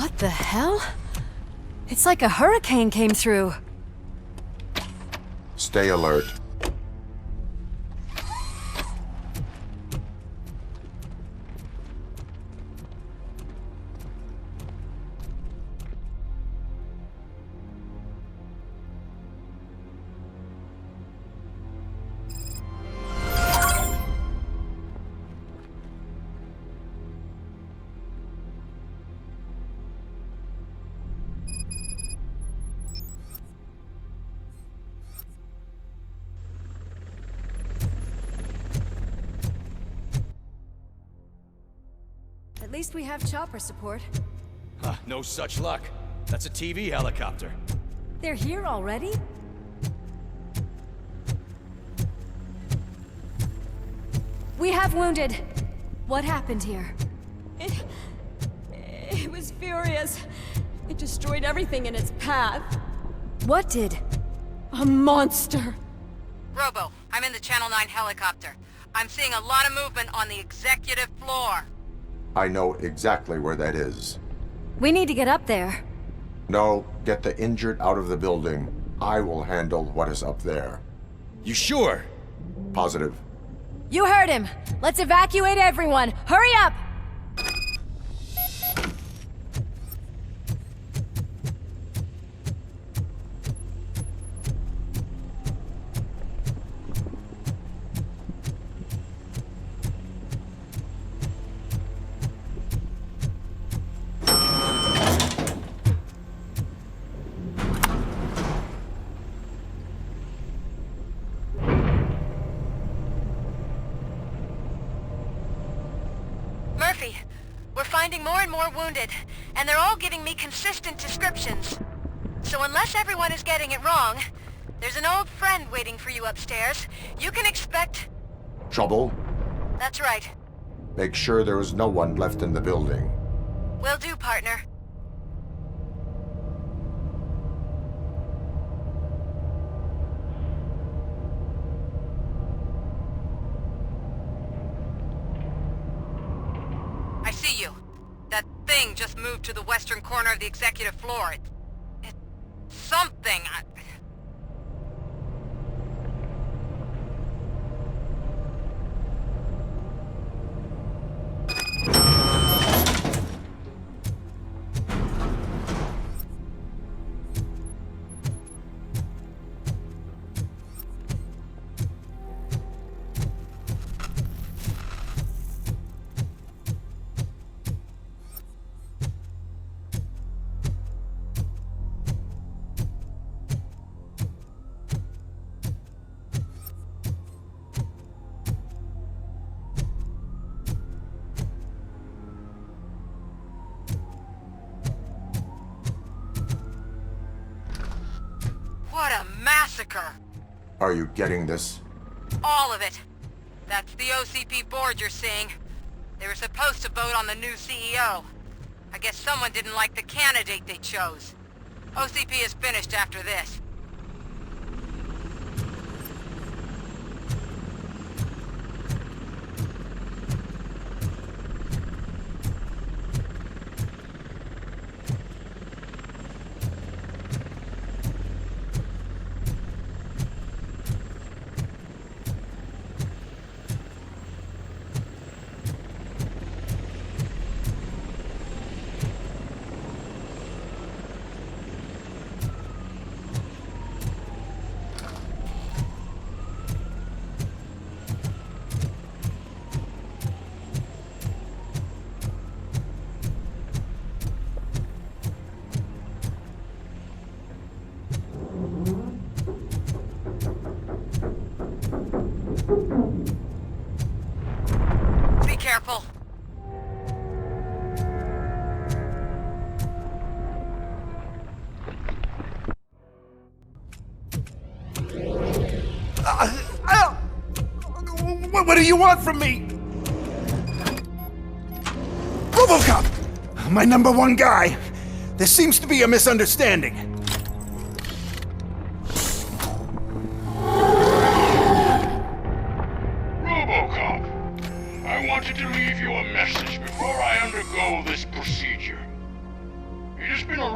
What the hell? It's like a hurricane came through. Stay alert. At least we have chopper support. Huh, no such luck. That's a TV helicopter. They're here already? We have wounded. What happened here? It was furious. It destroyed everything in its path. What did? A monster. Robo, I'm in the Channel 9 helicopter. I'm seeing a lot of movement on the executive floor. I know exactly where that is. We need to get up there. No, get the injured out of the building. I will handle what is up there. You sure? Positive. You heard him. Let's evacuate everyone. Hurry up! Murphy, we're finding more and more wounded, and they're all giving me consistent descriptions. So unless everyone is getting it wrong, there's an old friend waiting for you upstairs. You can expect... Trouble? That's right. Make sure there is no one left in the building. Will do, partner. I see you. That thing just moved to the western corner of the executive floor. It's something. What a massacre! Are you getting this? All of it. That's the OCP board you're seeing. They were supposed to vote on the new CEO. I guess someone didn't like the candidate they chose. OCP is finished after this. Be careful. What do you want from me? RoboCop! My number one guy. There seems to be a misunderstanding. RoboCop, I wanted to leave you a message before I undergo this procedure.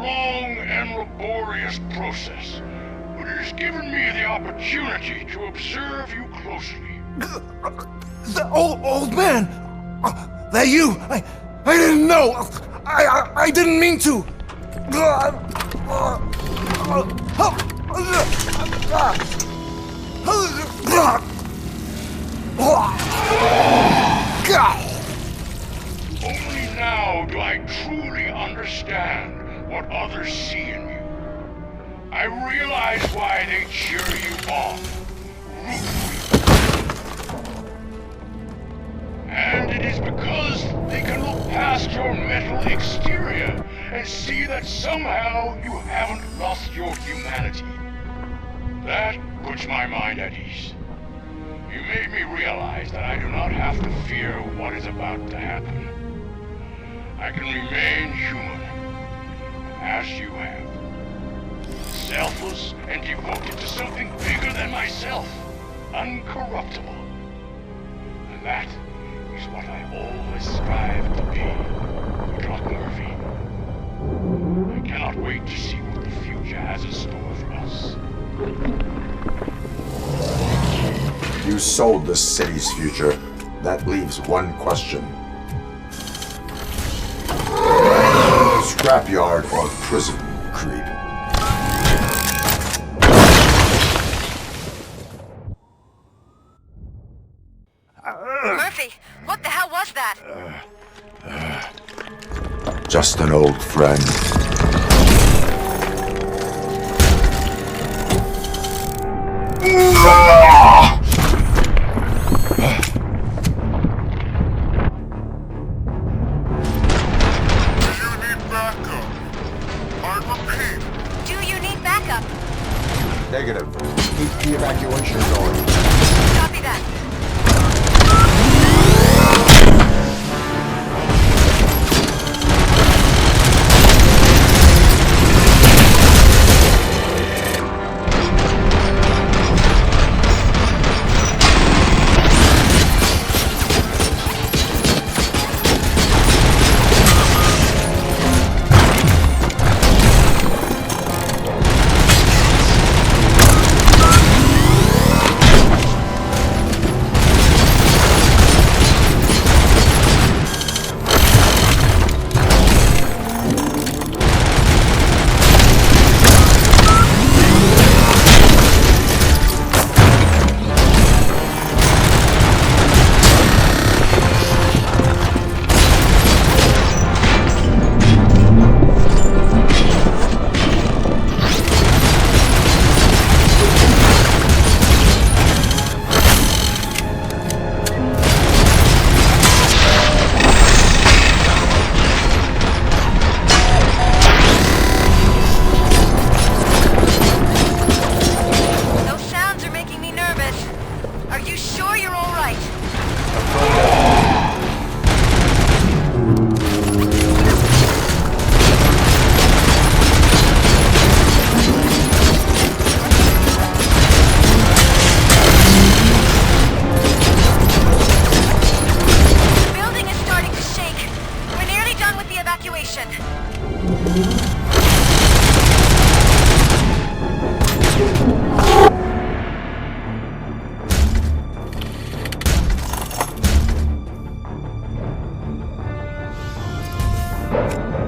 long and laborious process, but it has given me the opportunity to observe you closely. The old man! That you! I didn't know! I didn't mean to! Only now do I truly understand what others see in you. I realize why they cheer you on, root for you. And it is because they can look past your metal exterior and see that somehow you haven't lost your humanity. That puts my mind at ease. You made me realize that I do not have to fear what is about to happen. I can remain human, as you have. Selfless and devoted to something bigger than myself, uncorruptible. And that is what I always strive to be, Doc Murphy. I cannot wait to see what the future has in store for us. You sold the city's future. That leaves one question. Scrapyard or prison, creep? Murphy, what the hell was that? Just an old friend. Negative. Keep the evacuation going. Copy that.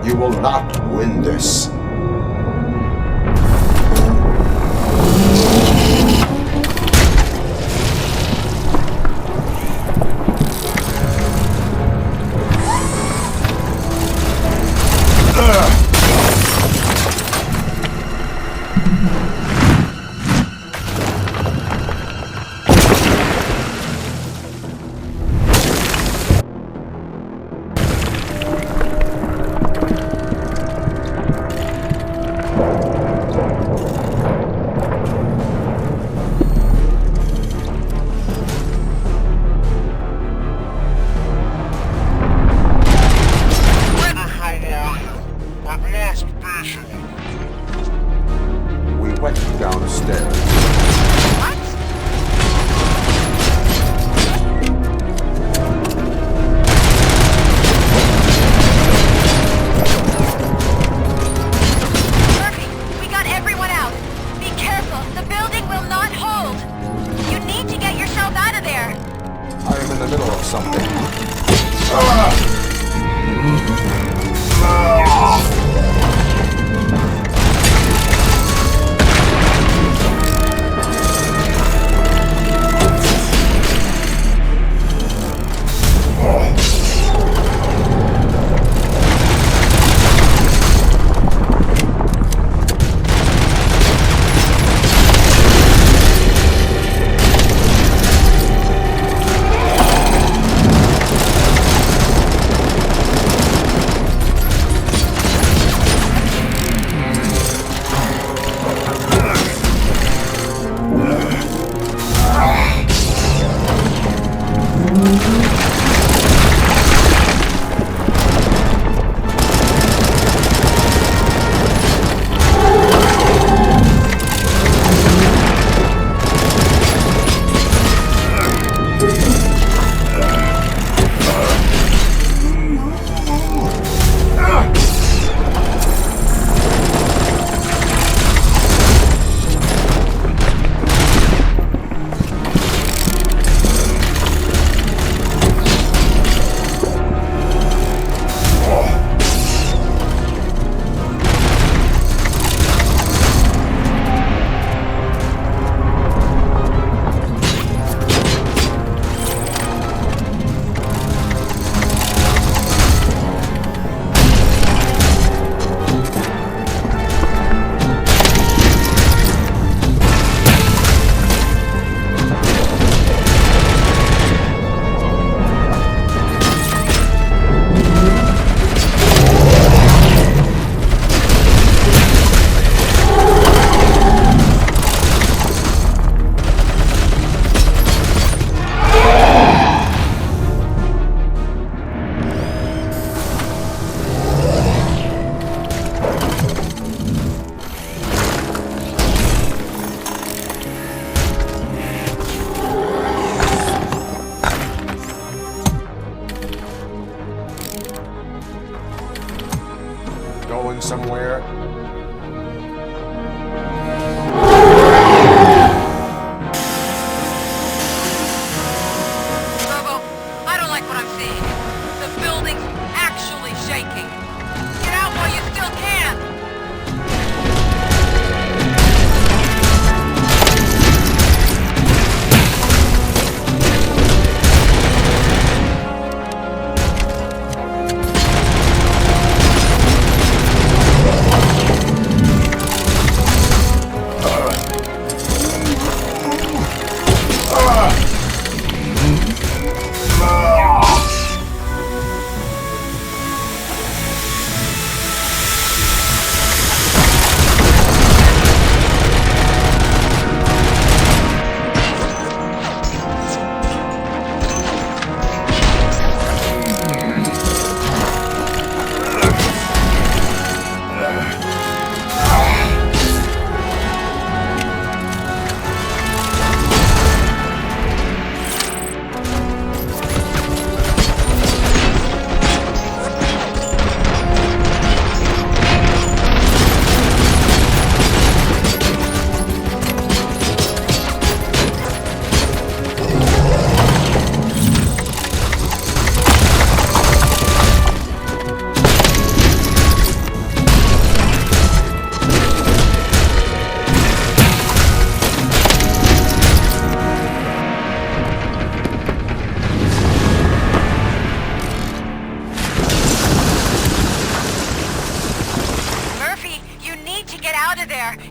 You will not win this. going somewhere? Robo, I don't like what I'm seeing. The building's actually shaking. Get out while you still can!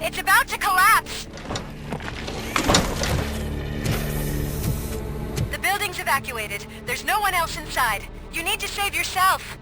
It's about to collapse! The building's evacuated. There's no one else inside. You need to save yourself.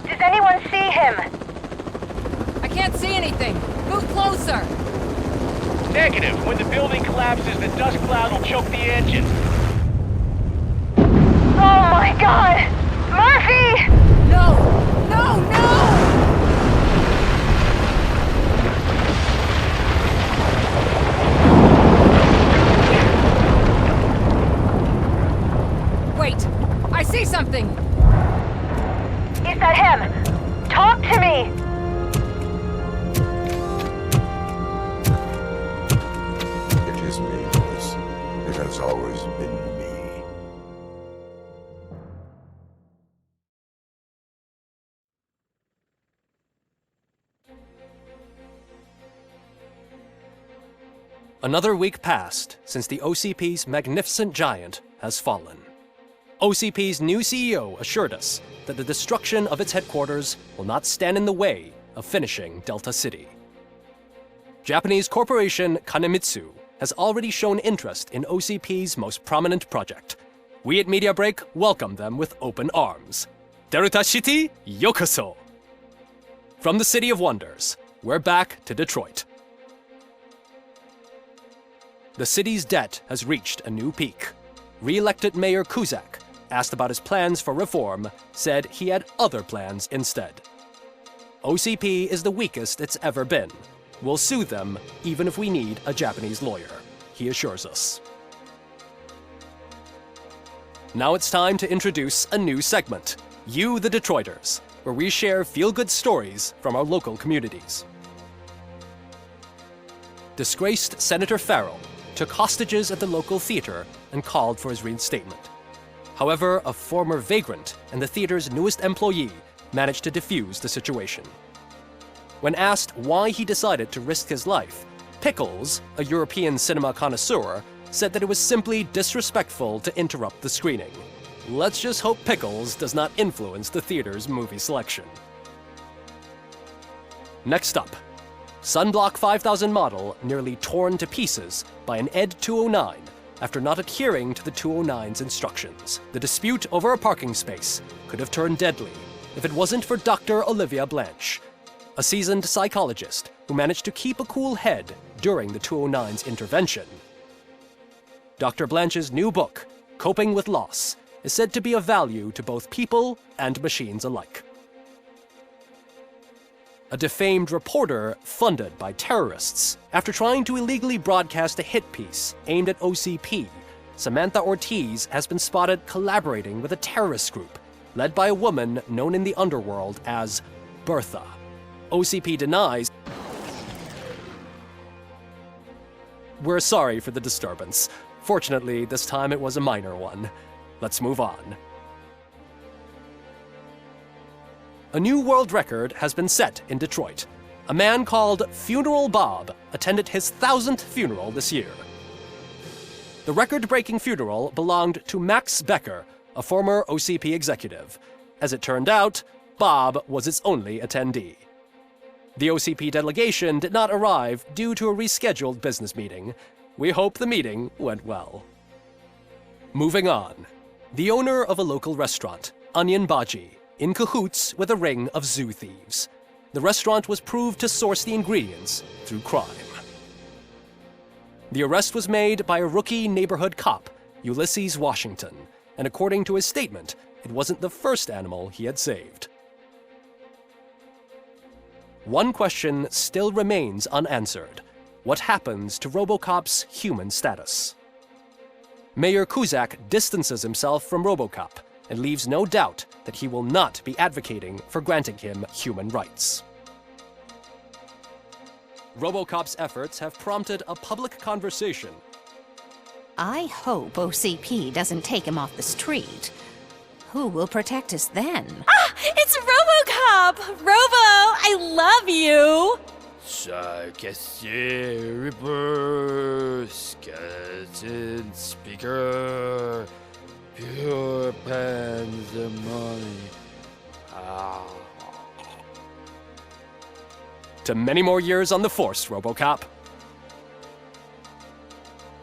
Does anyone see him? I can't see anything. Move closer. Negative. When the building collapses, the dust cloud will choke the engine. Oh my god! Murphy! No! No! No! Wait! I see something! Is that him? Talk to me! It is me, Louis. It has always been me. Another week passed since the OCP's magnificent giant has fallen. OCP's new CEO assured us that the destruction of its headquarters will not stand in the way of finishing Delta City. Japanese corporation Kanemitsu has already shown interest in OCP's most prominent project. We at Media Break welcome them with open arms. Delta City, yokoso! From the City of Wonders, we're back to Detroit. The city's debt has reached a new peak. Re-elected Mayor Kuzak, asked about his plans for reform, said he had other plans instead. OCP is the weakest it's ever been. We'll sue them even if we need a Japanese lawyer, he assures us. Now it's time to introduce a new segment, You the Detroiters, where we share feel-good stories from our local communities. Disgraced Senator Farrell took hostages at the local theater and called for his reinstatement. However, a former vagrant and the theater's newest employee managed to defuse the situation. When asked why he decided to risk his life, Pickles, a European cinema connoisseur, said that it was simply disrespectful to interrupt the screening. Let's just hope Pickles does not influence the theater's movie selection. Next up, Sunblock 5000 model nearly torn to pieces by an ED 209 after not adhering to the 209's instructions. The dispute over a parking space could have turned deadly if it wasn't for Dr. Olivia Blanche, a seasoned psychologist who managed to keep a cool head during the 209's intervention. Dr. Blanche's new book, Coping with Loss, is said to be of value to both people and machines alike. A defamed reporter funded by terrorists after trying to illegally broadcast a hit piece aimed at OCP, Samantha Ortiz has been spotted collaborating with a terrorist group led by a woman known in the underworld as Bertha. OCP denies. We're sorry for the disturbance. Fortunately, this time it was a minor one. Let's move on. A new world record has been set in Detroit. A man called Funeral Bob attended his 1000th funeral this year. The record-breaking funeral belonged to Max Becker, a former OCP executive. As it turned out, Bob was its only attendee. The OCP delegation did not arrive due to a rescheduled business meeting. We hope the meeting went well. Moving on. The owner of a local restaurant, Onion Baji, in cahoots with a ring of zoo thieves. The restaurant was proved to source the ingredients through crime. The arrest was made by a rookie neighborhood cop, Ulysses Washington, and according to his statement, it wasn't the first animal he had saved. One question still remains unanswered. What happens to RoboCop's human status? Mayor Cusack distances himself from RoboCop and leaves no doubt that he will not be advocating for granting him human rights. RoboCop's efforts have prompted a public conversation. I hope OCP doesn't take him off the street. Who will protect us then? Ah! It's RoboCop! Robo, I love you! Ripper, skeleton speaker, pure pandemonium. To many more years on the force, RoboCop.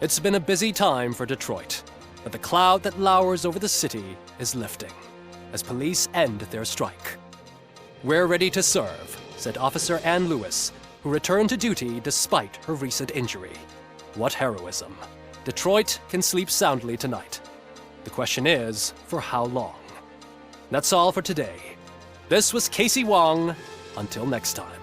It's been a busy time for Detroit, but the cloud that lowers over the city is lifting as police end their strike. We're ready to serve, said Officer Ann Lewis, who returned to duty despite her recent injury. What heroism. Detroit can sleep soundly tonight. The question is, for how long? That's all for today. This was Casey Wong. Until next time.